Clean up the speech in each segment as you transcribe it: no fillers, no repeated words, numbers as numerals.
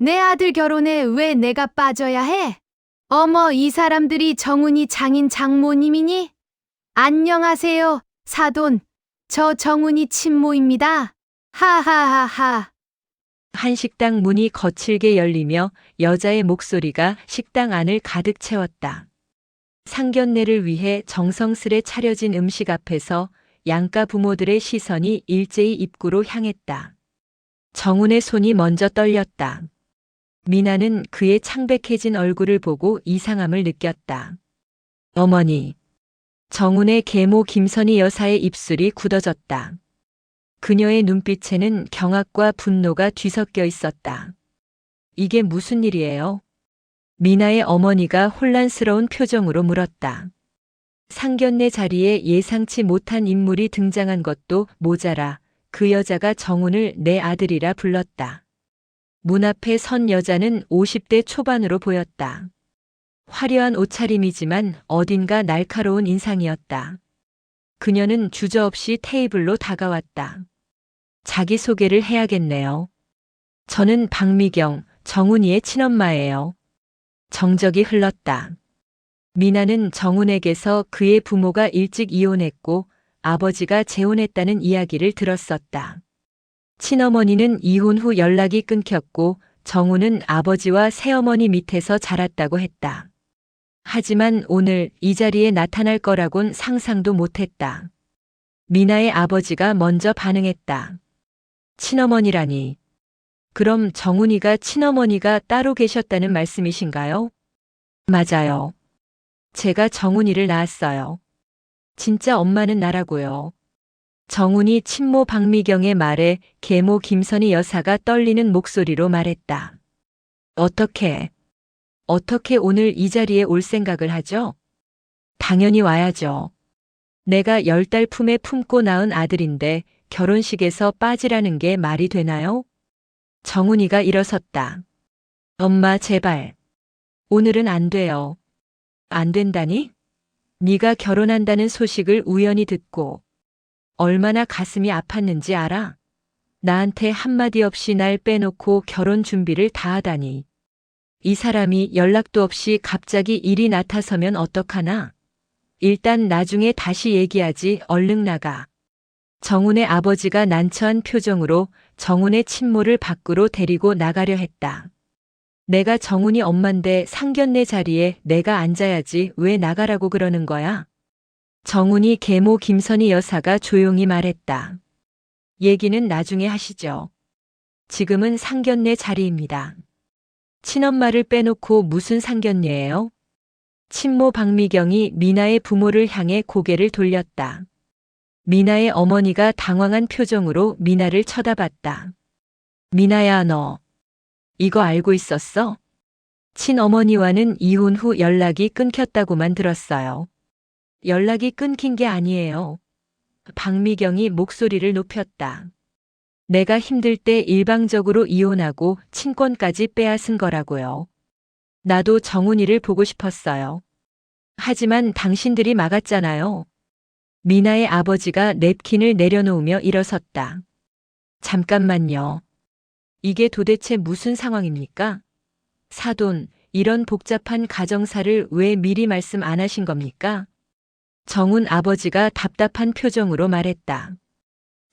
내 아들 결혼에 왜 내가 빠져야 해? 어머, 이 사람들이 정훈이 장인 장모님이니? 안녕하세요, 사돈. 저 정훈이 친모입니다. 하하하하. 한식당 문이 거칠게 열리며 여자의 목소리가 식당 안을 가득 채웠다. 상견례를 위해 정성스레 차려진 음식 앞에서 양가 부모들의 시선이 일제히 입구로 향했다. 정훈의 손이 먼저 떨렸다. 미나는 그의 창백해진 얼굴을 보고 이상함을 느꼈다. 어머니. 정훈의 계모 김선희 여사의 입술이 굳어졌다. 그녀의 눈빛에는 경악과 분노가 뒤섞여 있었다. 이게 무슨 일이에요? 미나의 어머니가 혼란스러운 표정으로 물었다. 상견례 자리에 예상치 못한 인물이 등장한 것도 모자라 그 여자가 정훈을 내 아들이라 불렀다. 문 앞에 선 여자는 50대 초반으로 보였다. 화려한 옷차림이지만 어딘가 날카로운 인상이었다. 그녀는 주저없이 테이블로 다가왔다. 자기소개를 해야겠네요. 저는 박미경, 정훈이의 친엄마예요. 정적이 흘렀다. 미나는 정훈에게서 그의 부모가 일찍 이혼했고 아버지가 재혼했다는 이야기를 들었었다. 친어머니는 이혼 후 연락이 끊겼고 정훈은 아버지와 새어머니 밑에서 자랐다고 했다. 하지만 오늘 이 자리에 나타날 거라곤 상상도 못했다. 미나의 아버지가 먼저 반응했다. 친어머니라니. 그럼 정훈이가 친어머니가 따로 계셨다는 말씀이신가요? 맞아요. 제가 정훈이를 낳았어요. 진짜 엄마는 나라고요. 정훈이 친모 박미경의 말에 계모 김선희 여사가 떨리는 목소리로 말했다. 어떻게 오늘 이 자리에 올 생각을 하죠? 당연히 와야죠. 내가 10달 품에 품고 낳은 아들인데 결혼식에서 빠지라는 게 말이 되나요? 정훈이가 일어섰다. 엄마 제발. 오늘은 안 돼요. 안 된다니? 네가 결혼한다는 소식을 우연히 듣고 얼마나 가슴이 아팠는지 알아? 나한테 한마디 없이 날 빼놓고 결혼 준비를 다 하다니. 이 사람이 연락도 없이 갑자기 일이 나타서면 어떡하나? 일단 나중에 다시 얘기하지. 얼른 나가. 정훈의 아버지가 난처한 표정으로 정훈의 친모를 밖으로 데리고 나가려 했다. 내가 정훈이 엄만데 상견례 자리에 내가 앉아야지 왜 나가라고 그러는 거야? 정훈이 계모 김선희 여사가 조용히 말했다. 얘기는 나중에 하시죠. 지금은 상견례 자리입니다. 친엄마를 빼놓고 무슨 상견례예요? 친모 박미경이 미나의 부모를 향해 고개를 돌렸다. 미나의 어머니가 당황한 표정으로 미나를 쳐다봤다. 미나야, 너 이거 알고 있었어? 친어머니와는 이혼 후 연락이 끊겼다고만 들었어요. 연락이 끊긴 게 아니에요. 박미경이 목소리를 높였다. 내가 힘들 때 일방적으로 이혼하고 친권까지 빼앗은 거라고요. 나도 정훈이를 보고 싶었어요. 하지만 당신들이 막았잖아요. 미나의 아버지가 냅킨을 내려놓으며 일어섰다. 잠깐만요. 이게 도대체 무슨 상황입니까? 사돈, 이런 복잡한 가정사를 왜 미리 말씀 안 하신 겁니까? 정훈 아버지가 답답한 표정으로 말했다.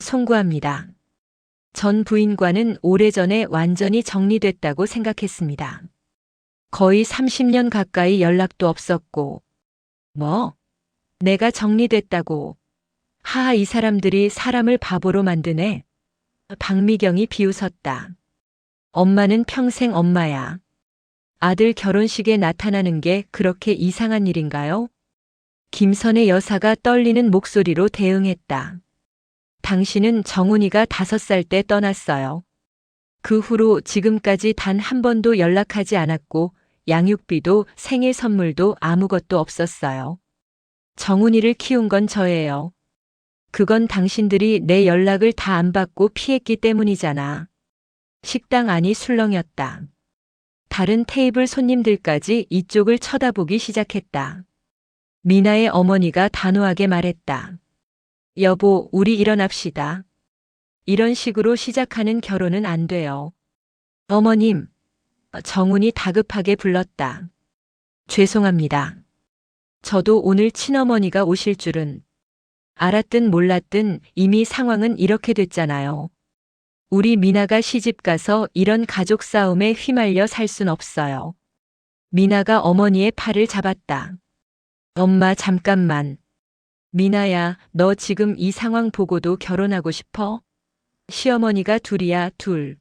송구합니다. 전 부인과는 오래전에 완전히 정리됐다고 생각했습니다. 거의 30년 가까이 연락도 없었고. 뭐? 내가 정리됐다고. 하하, 이 사람들이 사람을 바보로 만드네. 박미경이 비웃었다. 엄마는 평생 엄마야. 아들 결혼식에 나타나는 게 그렇게 이상한 일인가요? 김선의 여사가 떨리는 목소리로 대응했다. 당신은 정훈이가 5살 때 떠났어요. 그 후로 지금까지 단 한 번도 연락하지 않았고 양육비도 생일 선물도 아무것도 없었어요. 정훈이를 키운 건 저예요. 그건 당신들이 내 연락을 다 안 받고 피했기 때문이잖아. 식당 안이 술렁였다. 다른 테이블 손님들까지 이쪽을 쳐다보기 시작했다. 미나의 어머니가 단호하게 말했다. 여보, 우리 일어납시다. 이런 식으로 시작하는 결혼은 안 돼요. 어머님, 정훈이 다급하게 불렀다. 죄송합니다. 저도 오늘 친어머니가 오실 줄은 알았든 몰랐든 이미 상황은 이렇게 됐잖아요. 우리 미나가 시집 가서 이런 가족 싸움에 휘말려 살 순 없어요. 미나가 어머니의 팔을 잡았다. 엄마 잠깐만. 미나야, 너 지금 이 상황 보고도 결혼하고 싶어? 시어머니가 둘이야, 둘.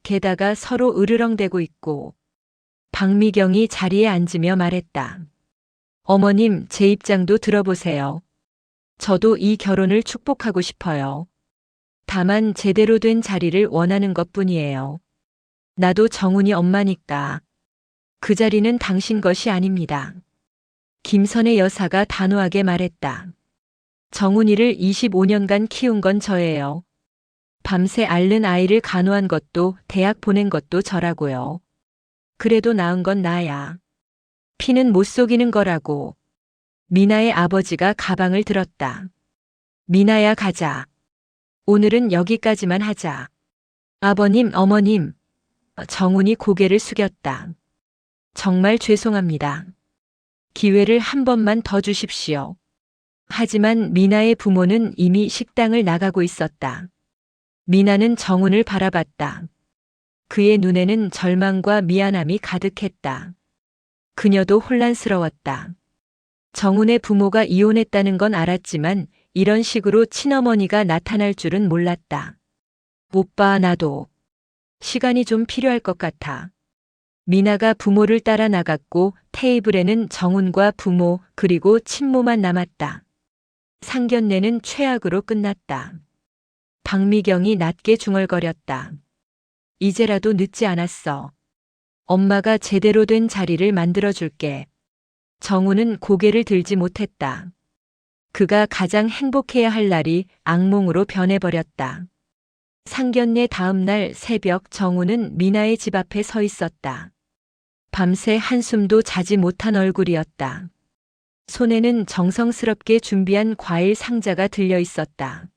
게다가 서로 으르렁대고 있고. 박미경이 자리에 앉으며 말했다. 어머님, 제 입장도 들어보세요. 저도 이 결혼을 축복하고 싶어요. 다만 제대로 된 자리를 원하는 것뿐이에요. 나도 정훈이 엄마니까. 그 자리는 당신 것이 아닙니다. 김선의 여사가 단호하게 말했다. 정훈이를 25년간 키운 건 저예요. 밤새 앓는 아이를 간호한 것도 대학 보낸 것도 저라고요. 그래도 낳은 건 나야. 피는 못 속이는 거라고. 미나의 아버지가 가방을 들었다. 미나야, 가자. 오늘은 여기까지만 하자. 아버님, 어머님. 정훈이 고개를 숙였다. 정말 죄송합니다. 기회를 한 번만 더 주십시오. 하지만 미나의 부모는 이미 식당을 나가고 있었다. 미나는 정훈을 바라봤다. 그의 눈에는 절망과 미안함이 가득했다. 그녀도 혼란스러웠다. 정훈의 부모가 이혼했다는 건 알았지만 이런 식으로 친어머니가 나타날 줄은 몰랐다. 오빠, 나도 시간이 좀 필요할 것 같아. 미나가 부모를 따라 나갔고 테이블에는 정훈과 부모 그리고 친모만 남았다. 상견례는 최악으로 끝났다. 박미경이 낮게 중얼거렸다. 이제라도 늦지 않았어. 엄마가 제대로 된 자리를 만들어줄게. 정훈은 고개를 들지 못했다. 그가 가장 행복해야 할 날이 악몽으로 변해버렸다. 상견례 다음 날 새벽 정훈은 미나의 집 앞에 서 있었다. 밤새 한숨도 자지 못한 얼굴이었다. 손에는 정성스럽게 준비한 과일 상자가 들려 있었다.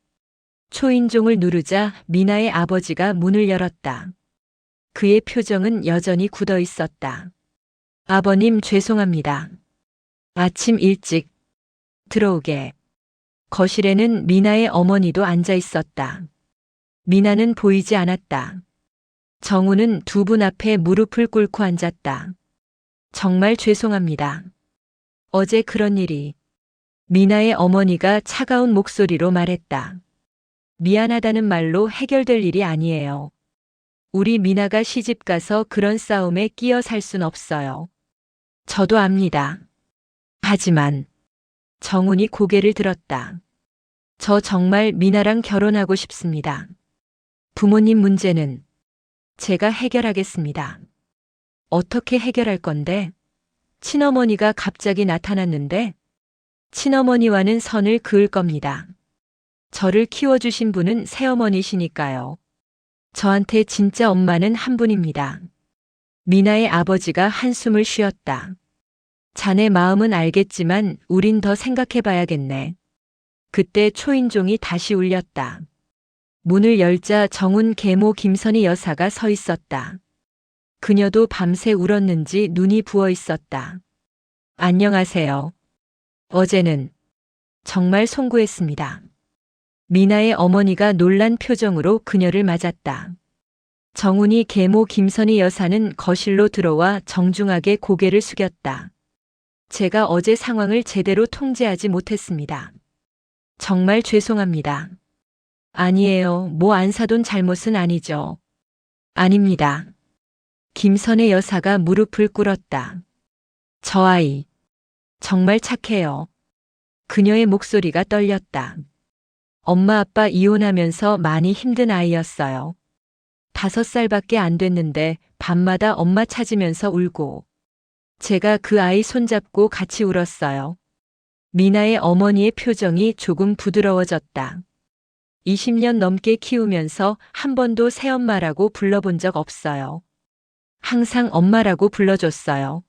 초인종을 누르자 미나의 아버지가 문을 열었다. 그의 표정은 여전히 굳어 있었다. 아버님, 죄송합니다. 아침 일찍 들어오게. 거실에는 미나의 어머니도 앉아 있었다. 미나는 보이지 않았다. 정훈은 두 분 앞에 무릎을 꿇고 앉았다. 정말 죄송합니다. 어제 그런 일이. 미나의 어머니가 차가운 목소리로 말했다. 미안하다는 말로 해결될 일이 아니에요. 우리 미나가 시집 가서 그런 싸움에 끼어 살 순 없어요. 저도 압니다. 하지만 정훈이 고개를 들었다. 저 정말 미나랑 결혼하고 싶습니다. 부모님 문제는 제가 해결하겠습니다. 어떻게 해결할 건데? 친어머니가 갑자기 나타났는데 친어머니와는 선을 그을 겁니다. 저를 키워주신 분은 새어머니시니까요. 저한테 진짜 엄마는 한 분입니다. 미나의 아버지가 한숨을 쉬었다. 자네 마음은 알겠지만 우린 더 생각해봐야겠네. 그때 초인종이 다시 울렸다. 문을 열자 정훈 계모 김선희 여사가 서 있었다. 그녀도 밤새 울었는지 눈이 부어 있었다. 안녕하세요. 어제는 정말 송구했습니다. 미나의 어머니가 놀란 표정으로 그녀를 맞았다. 정훈이 계모 김선희 여사는 거실로 들어와 정중하게 고개를 숙였다. 제가 어제 상황을 제대로 통제하지 못했습니다. 정말 죄송합니다. 아니에요. 뭐 안사돈 잘못은 아니죠. 아닙니다. 김선의 여사가 무릎을 꿇었다. 저 아이 정말 착해요. 그녀의 목소리가 떨렸다. 엄마 아빠 이혼하면서 많이 힘든 아이였어요. 5살밖에 안 됐는데 밤마다 엄마 찾으면서 울고 제가 그 아이 손잡고 같이 울었어요. 미나의 어머니의 표정이 조금 부드러워졌다. 20년 넘게 키우면서 한 번도 새엄마라고 불러본 적 없어요. 항상 엄마라고 불러줬어요.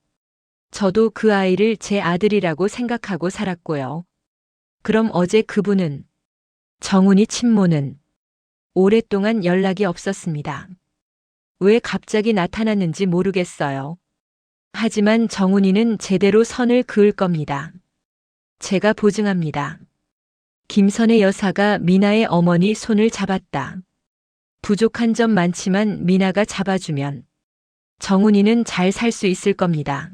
저도 그 아이를 제 아들이라고 생각하고 살았고요. 그럼 어제 그분은, 정훈이 친모는 오랫동안 연락이 없었습니다. 왜 갑자기 나타났는지 모르겠어요. 하지만 정훈이는 제대로 선을 그을 겁니다. 제가 보증합니다. 김선의 여사가 미나의 어머니 손을 잡았다. 부족한 점 많지만 미나가 잡아주면 정훈이는 잘 살 수 있을 겁니다.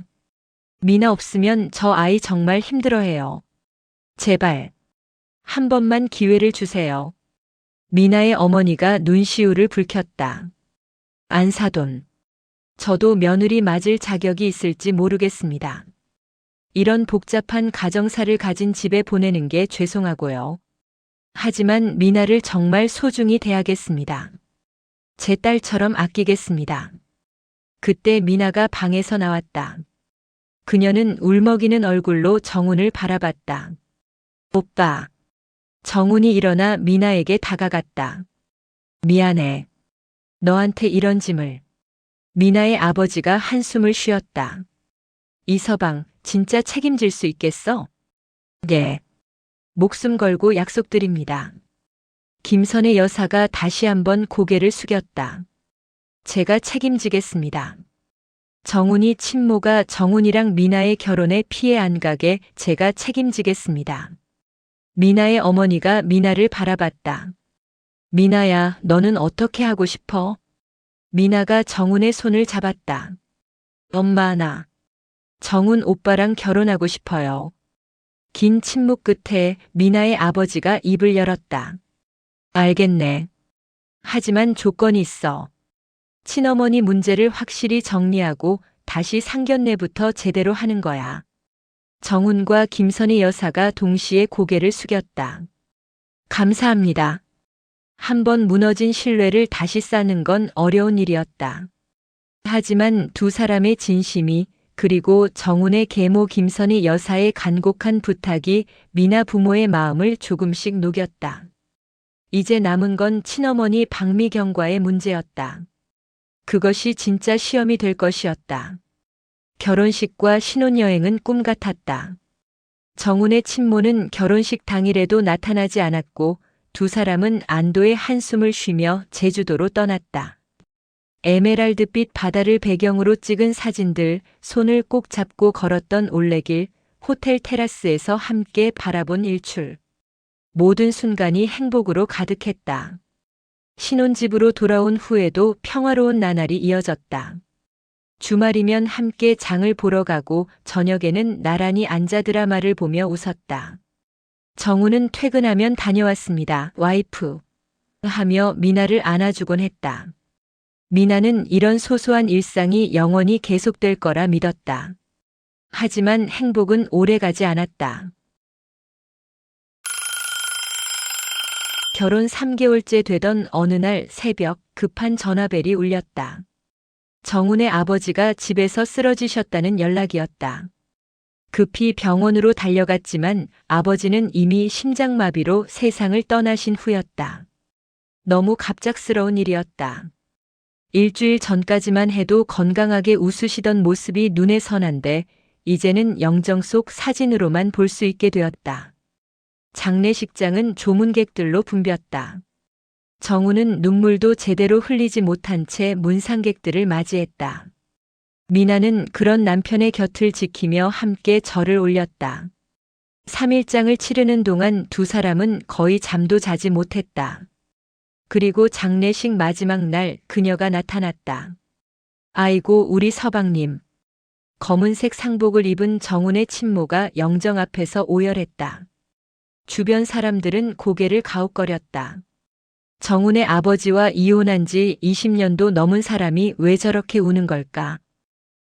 미나 없으면 저 아이 정말 힘들어해요. 제발 한 번만 기회를 주세요. 미나의 어머니가 눈시울을 붉혔다. 안사돈. 저도 며느리 맞을 자격이 있을지 모르겠습니다. 이런 복잡한 가정사를 가진 집에 보내는 게 죄송하고요. 하지만 미나를 정말 소중히 대하겠습니다. 제 딸처럼 아끼겠습니다. 그때 미나가 방에서 나왔다. 그녀는 울먹이는 얼굴로 정훈을 바라봤다. 오빠. 정훈이 일어나 미나에게 다가갔다. 미안해. 너한테 이런 짐을. 미나의 아버지가 한숨을 쉬었다. 이서방, 진짜 책임질 수 있겠어? 네. 목숨 걸고 약속드립니다. 김선의 여사가 다시 한번 고개를 숙였다. 제가 책임지겠습니다. 정훈이 친모가 정훈이랑 미나의 결혼에 피해 안 가게 제가 책임지겠습니다. 미나의 어머니가 미나를 바라봤다. 미나야, 너는 어떻게 하고 싶어? 미나가 정훈의 손을 잡았다. 엄마, 나 정훈 오빠랑 결혼하고 싶어요. 긴 침묵 끝에 미나의 아버지가 입을 열었다. 알겠네. 하지만 조건이 있어. 친어머니 문제를 확실히 정리하고 다시 상견례부터 제대로 하는 거야. 정훈과 김선희 여사가 동시에 고개를 숙였다. 감사합니다. 한번 무너진 신뢰를 다시 쌓는 건 어려운 일이었다. 하지만 두 사람의 진심이 그리고 정훈의 계모 김선희 여사의 간곡한 부탁이 미나 부모의 마음을 조금씩 녹였다. 이제 남은 건 친어머니 박미경과의 문제였다. 그것이 진짜 시험이 될 것이었다. 결혼식과 신혼여행은 꿈 같았다. 정훈의 친모는 결혼식 당일에도 나타나지 않았고 두 사람은 안도의 한숨을 쉬며 제주도로 떠났다. 에메랄드빛 바다를 배경으로 찍은 사진들, 손을 꼭 잡고 걸었던 올레길, 호텔 테라스에서 함께 바라본 일출. 모든 순간이 행복으로 가득했다. 신혼집으로 돌아온 후에도 평화로운 나날이 이어졌다. 주말이면 함께 장을 보러 가고 저녁에는 나란히 앉아 드라마를 보며 웃었다. 정훈은 퇴근하면 다녀왔습니다, 와이프. 하며 미나를 안아주곤 했다. 미나는 이런 소소한 일상이 영원히 계속될 거라 믿었다. 하지만 행복은 오래가지 않았다. 결혼 3개월째 되던 어느 날 새벽 급한 전화벨이 울렸다. 정훈의 아버지가 집에서 쓰러지셨다는 연락이었다. 급히 병원으로 달려갔지만 아버지는 이미 심장마비로 세상을 떠나신 후였다. 너무 갑작스러운 일이었다. 일주일 전까지만 해도 건강하게 웃으시던 모습이 눈에 선한데 이제는 영정 속 사진으로만 볼 수 있게 되었다. 장례식장은 조문객들로 붐볐다. 정훈은 눈물도 제대로 흘리지 못한 채 문상객들을 맞이했다. 미나는 그런 남편의 곁을 지키며 함께 절을 올렸다. 3일장을 치르는 동안 두 사람은 거의 잠도 자지 못했다. 그리고 장례식 마지막 날 그녀가 나타났다. 아이고, 우리 서방님. 검은색 상복을 입은 정훈의 친모가 영정 앞에서 오열했다. 주변 사람들은 고개를 가웃거렸다. 정훈의 아버지와 이혼한 지 20년도 넘은 사람이 왜 저렇게 우는 걸까?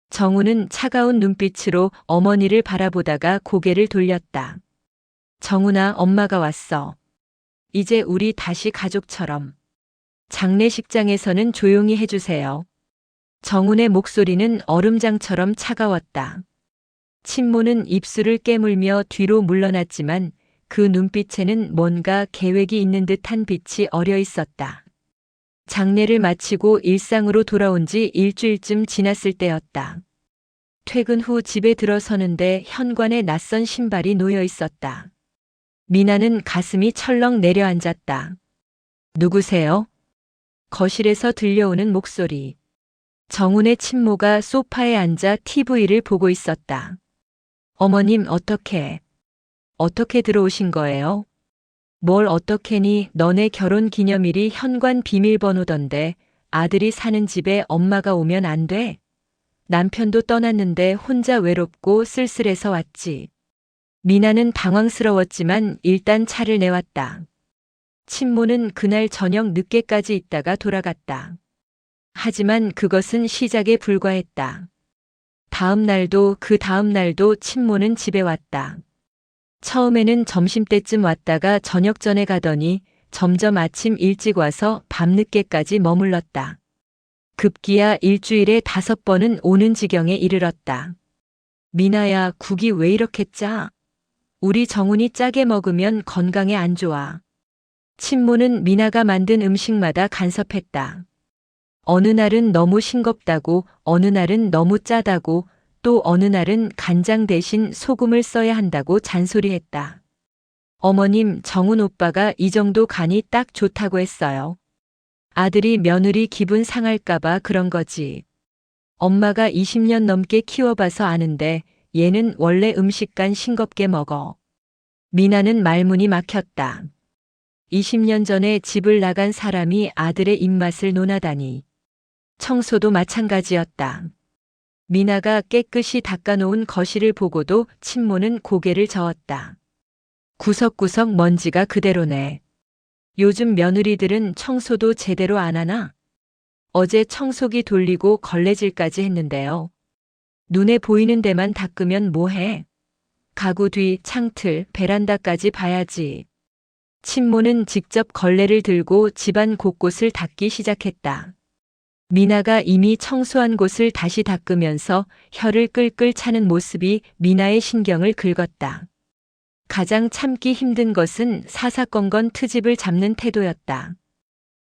정훈은 차가운 눈빛으로 어머니를 바라보다가 고개를 돌렸다. 정훈아, 엄마가 왔어. 이제 우리 다시 가족처럼. 장례식장에서는 조용히 해주세요. 정훈의 목소리는 얼음장처럼 차가웠다. 친모는 입술을 깨물며 뒤로 물러났지만 그 눈빛에는 뭔가 계획이 있는 듯한 빛이 어려 있었다. 장례를 마치고 일상으로 돌아온 지 일주일쯤 지났을 때였다. 퇴근 후 집에 들어서는데 현관에 낯선 신발이 놓여 있었다. 미나는 가슴이 철렁 내려앉았다. 누구세요? 거실에서 들려오는 목소리. 정훈의 친모가 소파에 앉아 TV를 보고 있었다. 어머님 어떻게 들어오신 거예요? 뭘 어떻게니 너네 결혼 기념일이 현관 비밀번호던데 아들이 사는 집에 엄마가 오면 안 돼? 남편도 떠났는데 혼자 외롭고 쓸쓸해서 왔지. 미나는 당황스러웠지만 일단 차를 내왔다. 친모는 그날 저녁 늦게까지 있다가 돌아갔다. 하지만 그것은 시작에 불과했다. 다음 날도 그 다음 날도 친모는 집에 왔다. 처음에는 점심때쯤 왔다가 저녁 전에 가더니 점점 아침 일찍 와서 밤늦게까지 머물렀다. 급기야 일주일에 5번은 오는 지경에 이르렀다. 미나야, 국이 왜 이렇게 짜? 우리 정훈이 짜게 먹으면 건강에 안 좋아. 친모는 미나가 만든 음식마다 간섭했다. 어느 날은 너무 싱겁다고, 어느 날은 너무 짜다고, 또 어느 날은 간장 대신 소금을 써야 한다고 잔소리했다. 어머님, 정훈 오빠가 이 정도 간이 딱 좋다고 했어요. 아들이 며느리 기분 상할까봐 그런 거지. 엄마가 20년 넘게 키워봐서 아는데 얘는 원래 음식간 싱겁게 먹어. 미나는 말문이 막혔다. 20년 전에 집을 나간 사람이 아들의 입맛을 논하다니. 청소도 마찬가지였다. 미나가 깨끗이 닦아놓은 거실을 보고도 친모는 고개를 저었다. 구석구석 먼지가 그대로네. 요즘 며느리들은 청소도 제대로 안 하나? 어제 청소기 돌리고 걸레질까지 했는데요. 눈에 보이는 데만 닦으면 뭐해? 가구 뒤, 창틀, 베란다까지 봐야지. 친모는 직접 걸레를 들고 집안 곳곳을 닦기 시작했다. 미나가 이미 청소한 곳을 다시 닦으면서 혀를 끌끌 차는 모습이 미나의 신경을 긁었다. 가장 참기 힘든 것은 사사건건 트집을 잡는 태도였다.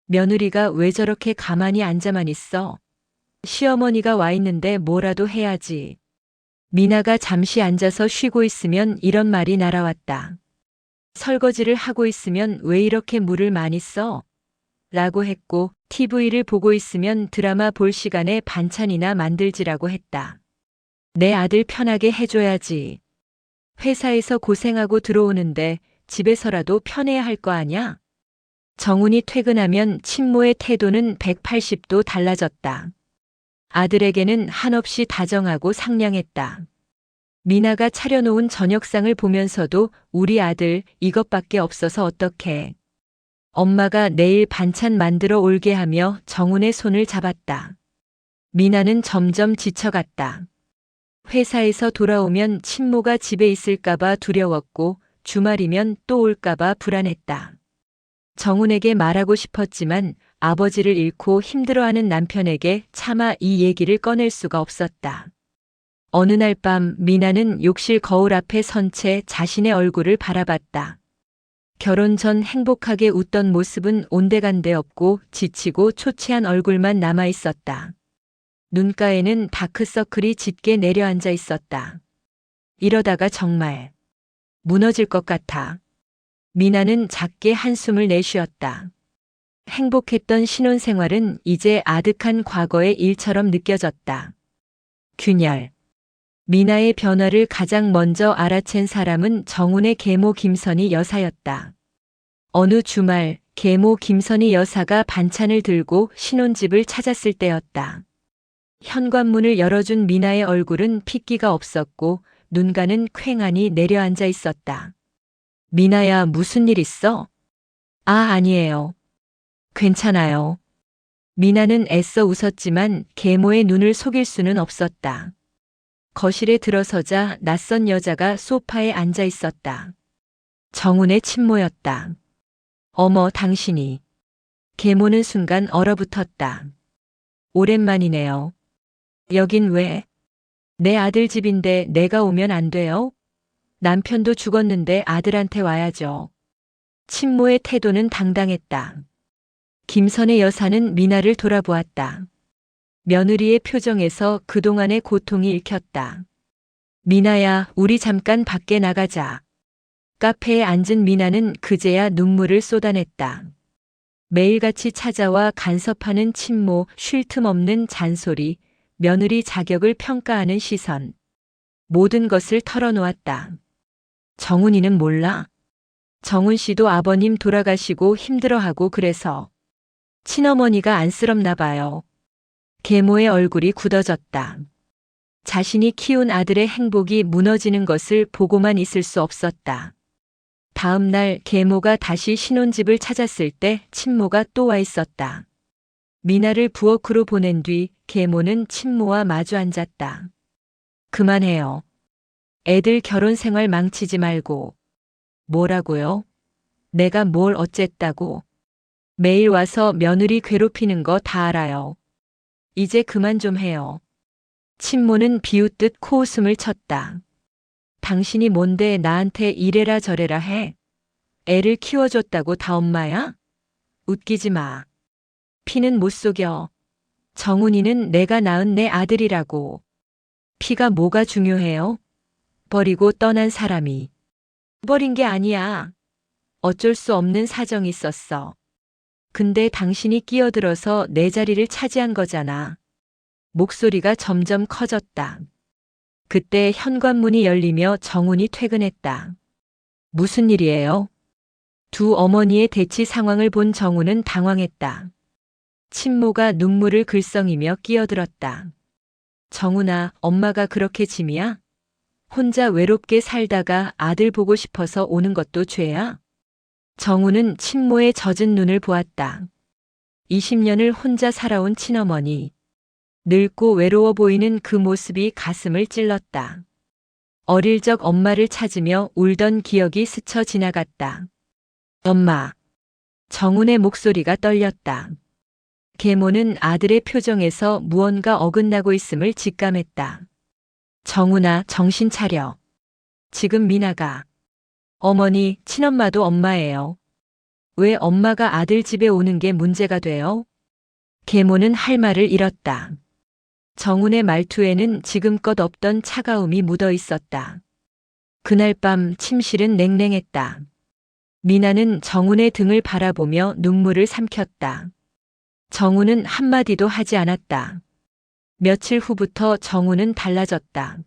며느리가 왜 저렇게 가만히 앉아만 있어? 시어머니가 와 있는데 뭐라도 해야지. 미나가 잠시 앉아서 쉬고 있으면 이런 말이 날아왔다. 설거지를 하고 있으면 왜 이렇게 물을 많이 써? 라고 했고, TV를 보고 있으면 드라마 볼 시간에 반찬이나 만들지라고 했다. 내 아들 편하게 해줘야지. 회사에서 고생하고 들어오는데 집에서라도 편해야 할 거 아냐? 정훈이 퇴근하면 친모의 태도는 180도 달라졌다. 아들에게는 한없이 다정하고 상냥했다. 미나가 차려놓은 저녁상을 보면서도 우리 아들 이것밖에 없어서 어떡해. 엄마가 내일 반찬 만들어 올게 하며 정훈의 손을 잡았다. 미나는 점점 지쳐갔다. 회사에서 돌아오면 친모가 집에 있을까봐 두려웠고 주말이면 또 올까봐 불안했다. 정훈에게 말하고 싶었지만 아버지를 잃고 힘들어하는 남편에게 차마 이 얘기를 꺼낼 수가 없었다. 어느 날 밤 미나는 욕실 거울 앞에 선 채 자신의 얼굴을 바라봤다. 결혼 전 행복하게 웃던 모습은 온데간데 없고 지치고 초췌한 얼굴만 남아 있었다. 눈가에는 다크서클이 짙게 내려앉아 있었다. 이러다가 정말 무너질 것 같아. 미나는 작게 한숨을 내쉬었다. 행복했던 신혼생활은 이제 아득한 과거의 일처럼 느껴졌다. 균열. 미나의 변화를 가장 먼저 알아챈 사람은 정훈의 계모 김선희 여사였다. 어느 주말 계모 김선희 여사가 반찬을 들고 신혼집을 찾았을 때였다. 현관문을 열어준 미나의 얼굴은 핏기가 없었고 눈가는 퀭하니 내려앉아 있었다. 미나야, 무슨 일 있어? 아니에요. 괜찮아요. 미나는 애써 웃었지만 계모의 눈을 속일 수는 없었다. 거실에 들어서자 낯선 여자가 소파에 앉아 있었다. 정훈의 친모였다. 어머, 당신이. 계모는 순간 얼어붙었다. 오랜만이네요. 여긴 왜? 내 아들 집인데 내가 오면 안 돼요? 남편도 죽었는데 아들한테 와야죠. 친모의 태도는 당당했다. 김선의 여사는 미나를 돌아보았다. 며느리의 표정에서 그동안의 고통이 읽혔다. 미나야, 우리 잠깐 밖에 나가자. 카페에 앉은 미나는 그제야 눈물을 쏟아냈다. 매일같이 찾아와 간섭하는 친모, 쉴 틈 없는 잔소리, 며느리 자격을 평가하는 시선. 모든 것을 털어놓았다. 정훈이는 몰라. 정훈 씨도 아버님 돌아가시고 힘들어하고 그래서 친어머니가 안쓰럽나 봐요. 계모의 얼굴이 굳어졌다. 자신이 키운 아들의 행복이 무너지는 것을 보고만 있을 수 없었다. 다음 날 계모가 다시 신혼집을 찾았을 때 친모가 또 와 있었다. 미나를 부엌으로 보낸 뒤 계모는 친모와 마주 앉았다. 그만해요. 애들 결혼 생활 망치지 말고. 뭐라고요? 내가 뭘 어쨌다고. 매일 와서 며느리 괴롭히는 거 다 알아요. 이제 그만 좀 해요. 친모는 비웃듯 코웃음을 쳤다. 당신이 뭔데 나한테 이래라 저래라 해? 애를 키워줬다고 다 엄마야? 웃기지 마. 피는 못 속여. 정훈이는 내가 낳은 내 아들이라고. 피가 뭐가 중요해요? 버리고 떠난 사람이. 버린 게 아니야. 어쩔 수 없는 사정이 있었어. 근데 당신이 끼어들어서 내 자리를 차지한 거잖아. 목소리가 점점 커졌다. 그때 현관문이 열리며 정훈이 퇴근했다. 무슨 일이에요? 두 어머니의 대치 상황을 본 정훈은 당황했다. 친모가 눈물을 글썽이며 끼어들었다. 정훈아, 엄마가 그렇게 짐이야? 혼자 외롭게 살다가 아들 보고 싶어서 오는 것도 죄야? 정훈은 친모의 젖은 눈을 보았다. 20년을 혼자 살아온 친어머니. 늙고 외로워 보이는 그 모습이 가슴을 찔렀다. 어릴 적 엄마를 찾으며 울던 기억이 스쳐 지나갔다. 엄마. 정훈의 목소리가 떨렸다. 계모는 아들의 표정에서 무언가 어긋나고 있음을 직감했다. 정훈아, 정신 차려. 지금 미나가. 어머니, 친엄마도 엄마예요. 왜 엄마가 아들 집에 오는 게 문제가 돼요? 계모는 할 말을 잃었다. 정훈의 말투에는 지금껏 없던 차가움이 묻어 있었다. 그날 밤 침실은 냉랭했다. 미나는 정훈의 등을 바라보며 눈물을 삼켰다. 정훈은 한마디도 하지 않았다. 며칠 후부터 정훈은 달라졌다.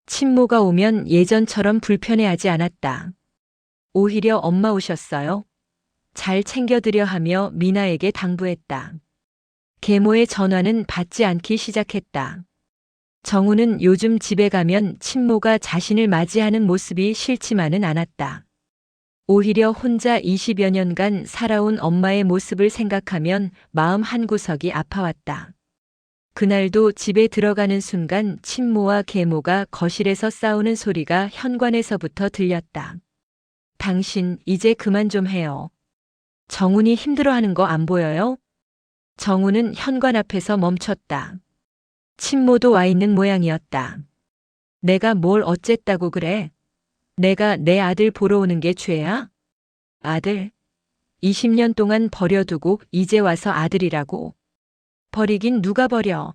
친모가 오면 예전처럼 불편해하지 않았다. 오히려 엄마 오셨어요? 잘 챙겨드려 하며 미나에게 당부했다. 계모의 전화는 받지 않기 시작했다. 정훈은 요즘 집에 가면 친모가 자신을 맞이하는 모습이 싫지만은 않았다. 오히려 혼자 20여 년간 살아온 엄마의 모습을 생각하면 마음 한구석이 아파왔다. 그날도 집에 들어가는 순간 친모와 계모가 거실에서 싸우는 소리가 현관에서부터 들렸다. 당신 이제 그만 좀 해요. 정훈이 힘들어하는 거 안 보여요? 정훈은 현관 앞에서 멈췄다. 친모도 와 있는 모양이었다. 내가 뭘 어쨌다고 그래? 내가 내 아들 보러 오는 게 죄야? 아들? 20년 동안 버려두고 이제 와서 아들이라고. 버리긴 누가 버려.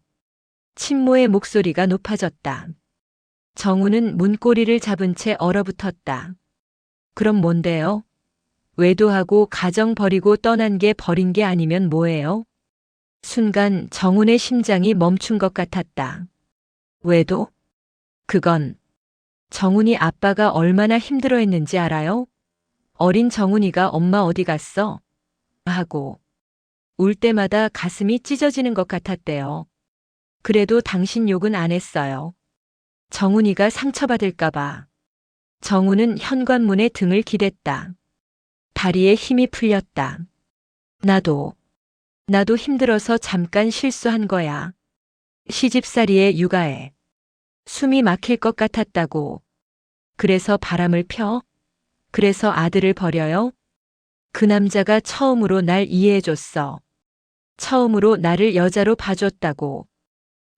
친모의 목소리가 높아졌다. 정훈은 문고리를 잡은 채 얼어붙었다. 그럼 뭔데요? 외도하고 가정 버리고 떠난 게 버린 게 아니면 뭐예요? 순간 정훈의 심장이 멈춘 것 같았다. 외도? 그건 정훈이 아빠가 얼마나 힘들어했는지 알아요? 어린 정훈이가 엄마 어디 갔어? 하고 울 때마다 가슴이 찢어지는 것 같았대요. 그래도 당신 욕은 안 했어요. 정훈이가 상처받을까 봐. 정훈은 현관문에 등을 기댔다. 다리에 힘이 풀렸다. 나도 힘들어서 잠깐 실수한 거야. 시집살이에 육아에. 숨이 막힐 것 같았다고. 그래서 바람을 펴? 그래서 아들을 버려요? 그 남자가 처음으로 날 이해해줬어. 처음으로 나를 여자로 봐줬다고.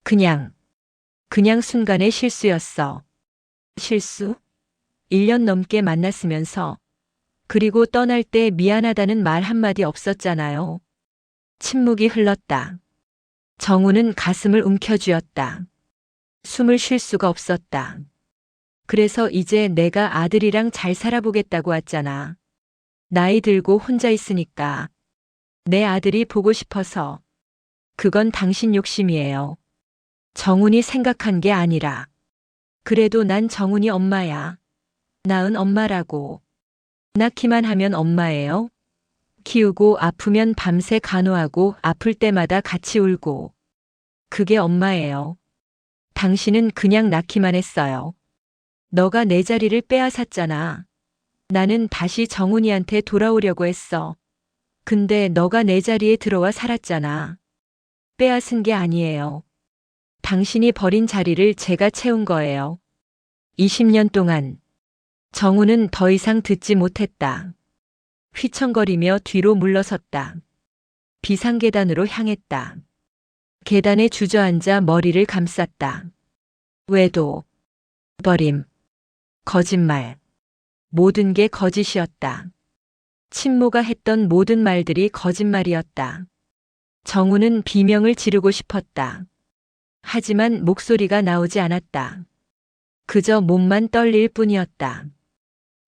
그냥 순간의 실수였어. 실수? 1년 넘게 만났으면서. 그리고 떠날 때 미안하다는 말 한마디 없었잖아요. 침묵이 흘렀다. 정훈은 가슴을 움켜쥐었다. 숨을 쉴 수가 없었다. 그래서 이제 내가 아들이랑 잘 살아보겠다고 왔잖아. 나이 들고 혼자 있으니까. 내 아들이 보고 싶어서. 그건 당신 욕심이에요. 정훈이 생각한 게 아니라. 그래도 난 정훈이 엄마야. 낳은 엄마라고. 낳기만 하면 엄마예요. 키우고 아프면 밤새 간호하고 아플 때마다 같이 울고. 그게 엄마예요. 당신은 그냥 낳기만 했어요. 너가 내 자리를 빼앗았잖아. 나는 다시 정훈이한테 돌아오려고 했어. 근데 너가 내 자리에 들어와 살았잖아. 빼앗은 게 아니에요. 당신이 버린 자리를 제가 채운 거예요. 20년 동안. 정훈은 더 이상 듣지 못했다. 휘청거리며 뒤로 물러섰다. 비상계단으로 향했다. 계단에 주저앉아 머리를 감쌌다. 외도, 버림, 거짓말. 모든 게 거짓이었다. 친모가 했던 모든 말들이 거짓말이었다. 정훈은 비명을 지르고 싶었다. 하지만 목소리가 나오지 않았다. 그저 몸만 떨릴 뿐이었다.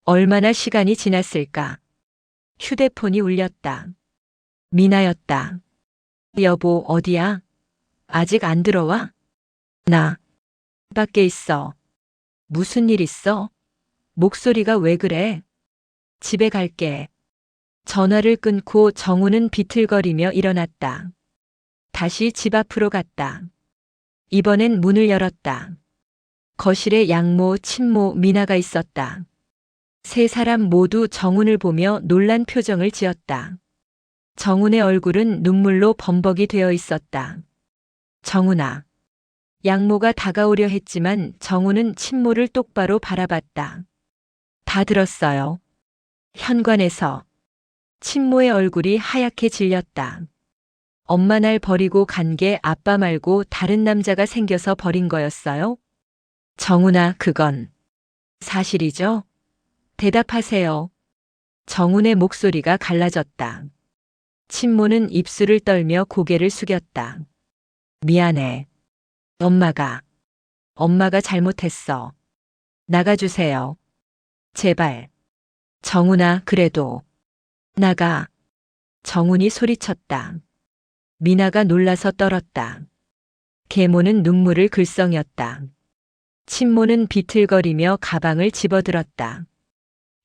얼마나 시간이 지났을까? 휴대폰이 울렸다. 미나였다. 여보, 어디야? 아직 안 들어와? 나 밖에 있어. 무슨 일 있어? 목소리가 왜 그래? 집에 갈게. 전화를 끊고 정훈은 비틀거리며 일어났다. 다시 집 앞으로 갔다. 이번엔 문을 열었다. 거실에 양모, 친모, 미나가 있었다. 세 사람 모두 정훈을 보며 놀란 표정을 지었다. 정훈의 얼굴은 눈물로 범벅이 되어 있었다. 정훈아. 양모가 다가오려 했지만 정훈은 친모를 똑바로 바라봤다. 다 들었어요. 현관에서. 친모의 얼굴이 하얗게 질렸다. 엄마 날 버리고 간 게 아빠 말고 다른 남자가 생겨서 버린 거였어요? 정훈아, 그건 사실이죠? 대답하세요. 정훈의 목소리가 갈라졌다. 친모는 입술을 떨며 고개를 숙였다. 미안해. 엄마가 잘못했어. 나가주세요. 제발. 정훈아, 그래도. 나가. 정훈이 소리쳤다. 미나가 놀라서 떨었다. 계모는 눈물을 글썽였다. 친모는 비틀거리며 가방을 집어들었다.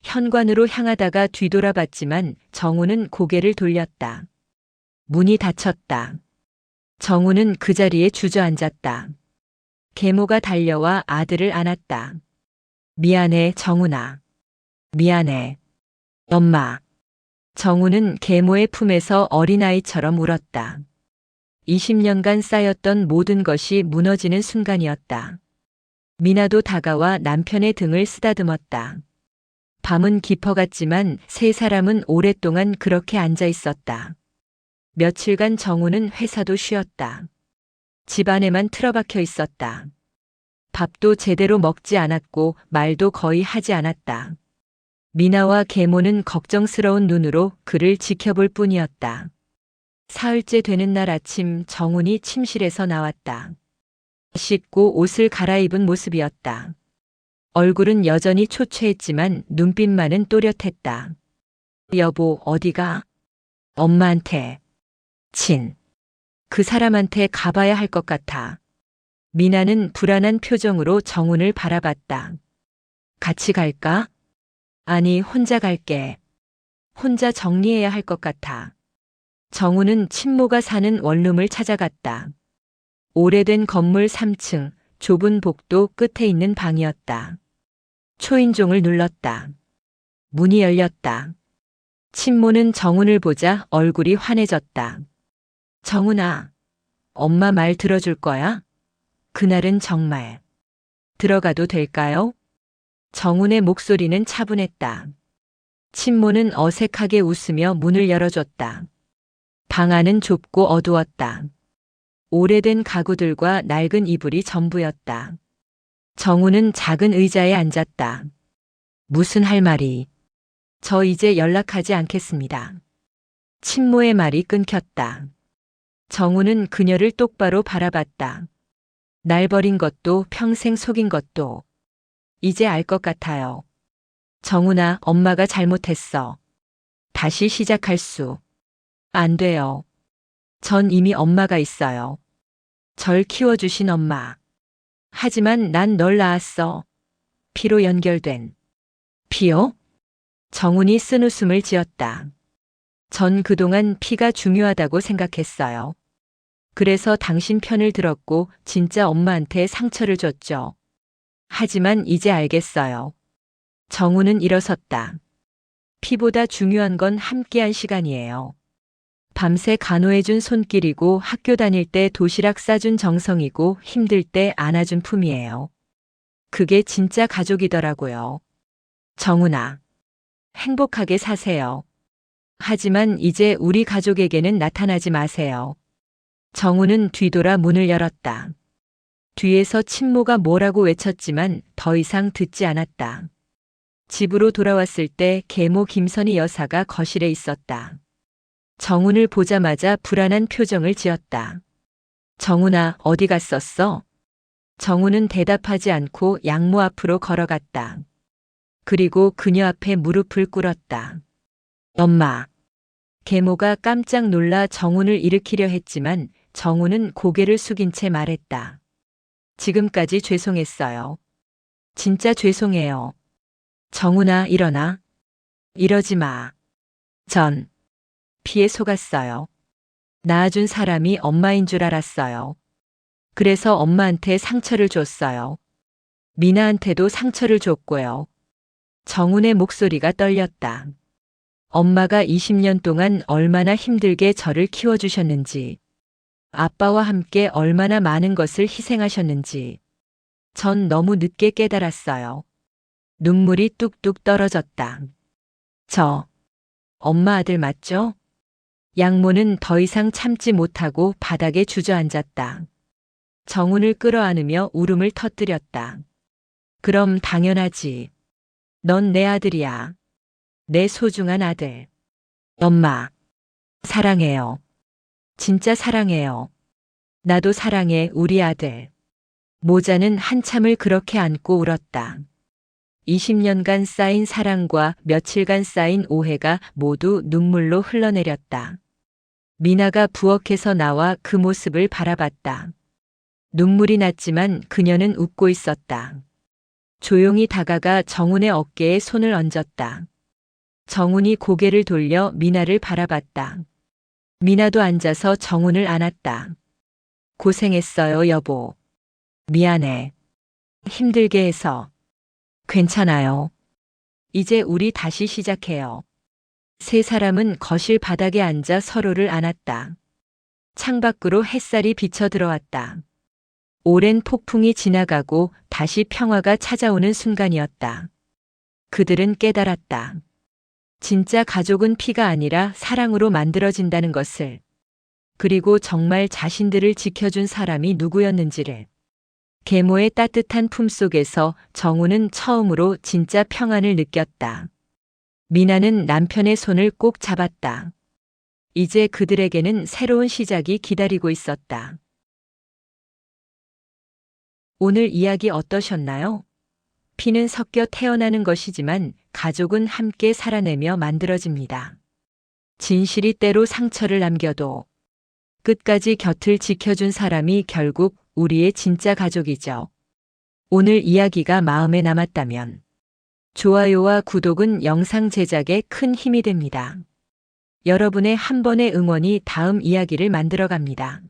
현관으로 향하다가 뒤돌아봤지만 정훈은 고개를 돌렸다. 문이 닫혔다. 정훈은 그 자리에 주저앉았다. 계모가 달려와 아들을 안았다. 미안해, 정훈아. 미안해. 엄마. 정훈은 계모의 품에서 어린아이처럼 울었다. 20년간 쌓였던 모든 것이 무너지는 순간이었다. 미나도 다가와 남편의 등을 쓰다듬었다. 밤은 깊어갔지만 세 사람은 오랫동안 그렇게 앉아 있었다. 며칠간 정훈은 회사도 쉬었다. 집안에만 틀어박혀 있었다. 밥도 제대로 먹지 않았고 말도 거의 하지 않았다. 미나와 계모는 걱정스러운 눈으로 그를 지켜볼 뿐이었다. 사흘째 되는 날 아침 정훈이 침실에서 나왔다. 씻고 옷을 갈아입은 모습이었다. 얼굴은 여전히 초췌했지만 눈빛만은 또렷했다. 여보, 어디가? 엄마한테. 그 사람한테 가봐야 할 것 같아. 미나는 불안한 표정으로 정훈을 바라봤다. 같이 갈까? 아니, 혼자 갈게. 혼자 정리해야 할 것 같아. 정훈은 친모가 사는 원룸을 찾아갔다. 오래된 건물 3층, 좁은 복도 끝에 있는 방이었다. 초인종을 눌렀다. 문이 열렸다. 친모는 정훈을 보자 얼굴이 환해졌다. 정훈아, 엄마 말 들어줄 거야? 그날은 정말. 들어가도 될까요? 정훈의 목소리는 차분했다. 친모는 어색하게 웃으며 문을 열어줬다. 방 안은 좁고 어두웠다. 오래된 가구들과 낡은 이불이 전부였다. 정훈은 작은 의자에 앉았다. 무슨 할 말이? 저 이제 연락하지 않겠습니다. 친모의 말이 끊겼다. 정훈은 그녀를 똑바로 바라봤다. 날 버린 것도 평생 속인 것도 이제 알 것 같아요. 정훈아, 엄마가 잘못했어. 다시 시작할 수 안 돼요. 전 이미 엄마가 있어요. 절 키워주신 엄마. 하지만 난 널 낳았어. 피로 연결된. 피요? 정훈이 쓴웃음을 지었다. 전 그동안 피가 중요하다고 생각했어요. 그래서 당신 편을 들었고 진짜 엄마한테 상처를 줬죠. 하지만 이제 알겠어요. 정훈은 일어섰다. 피보다 중요한 건 함께한 시간이에요. 밤새 간호해준 손길이고 학교 다닐 때 도시락 싸준 정성이고 힘들 때 안아준 품이에요. 그게 진짜 가족이더라고요. 정훈아, 행복하게 사세요. 하지만 이제 우리 가족에게는 나타나지 마세요. 정훈은 뒤돌아 문을 열었다. 뒤에서 친모가 뭐라고 외쳤지만 더 이상 듣지 않았다. 집으로 돌아왔을 때 계모 김선희 여사가 거실에 있었다. 정훈을 보자마자 불안한 표정을 지었다. 정훈아, 어디 갔었어? 정훈은 대답하지 않고 양모 앞으로 걸어갔다. 그리고 그녀 앞에 무릎을 꿇었다. 엄마. 계모가 깜짝 놀라 정훈을 일으키려 했지만 정훈은 고개를 숙인 채 말했다. 지금까지 죄송했어요. 진짜 죄송해요. 정훈아, 일어나. 이러지 마. 전 피에 속았어요. 낳아준 사람이 엄마인 줄 알았어요. 그래서 엄마한테 상처를 줬어요. 미나한테도 상처를 줬고요. 정훈의 목소리가 떨렸다. 엄마가 20년 동안 얼마나 힘들게 저를 키워주셨는지, 아빠와 함께 얼마나 많은 것을 희생하셨는지, 전 너무 늦게 깨달았어요. 눈물이 뚝뚝 떨어졌다. 저, 엄마 아들 맞죠? 양모는 더 이상 참지 못하고 바닥에 주저앉았다. 정훈을 끌어안으며 울음을 터뜨렸다. 그럼 당연하지. 넌 내 아들이야. 내 소중한 아들. 엄마, 사랑해요. 진짜 사랑해요. 나도 사랑해, 우리 아들. 모자는 한참을 그렇게 안고 울었다. 20년간 쌓인 사랑과 며칠간 쌓인 오해가 모두 눈물로 흘러내렸다. 미나가 부엌에서 나와 그 모습을 바라봤다. 눈물이 났지만 그녀는 웃고 있었다. 조용히 다가가 정훈의 어깨에 손을 얹었다. 정훈이 고개를 돌려 미나를 바라봤다. 미나도 앉아서 정훈을 안았다. 고생했어요, 여보. 미안해. 힘들게 해서. 괜찮아요. 이제 우리 다시 시작해요. 세 사람은 거실 바닥에 앉아 서로를 안았다. 창밖으로 햇살이 비쳐 들어왔다. 오랜 폭풍이 지나가고 다시 평화가 찾아오는 순간이었다. 그들은 깨달았다. 진짜 가족은 피가 아니라 사랑으로 만들어진다는 것을. 그리고 정말 자신들을 지켜준 사람이 누구였는지를. 계모의 따뜻한 품속에서 정훈은 처음으로 진짜 평안을 느꼈다. 미나는 남편의 손을 꼭 잡았다. 이제 그들에게는 새로운 시작이 기다리고 있었다. 오늘 이야기 어떠셨나요? 피는 섞여 태어나는 것이지만 가족은 함께 살아내며 만들어집니다. 진실이 때로 상처를 남겨도 끝까지 곁을 지켜준 사람이 결국 우리의 진짜 가족이죠. 오늘 이야기가 마음에 남았다면 좋아요와 구독은 영상 제작에 큰 힘이 됩니다. 여러분의 한 번의 응원이 다음 이야기를 만들어갑니다.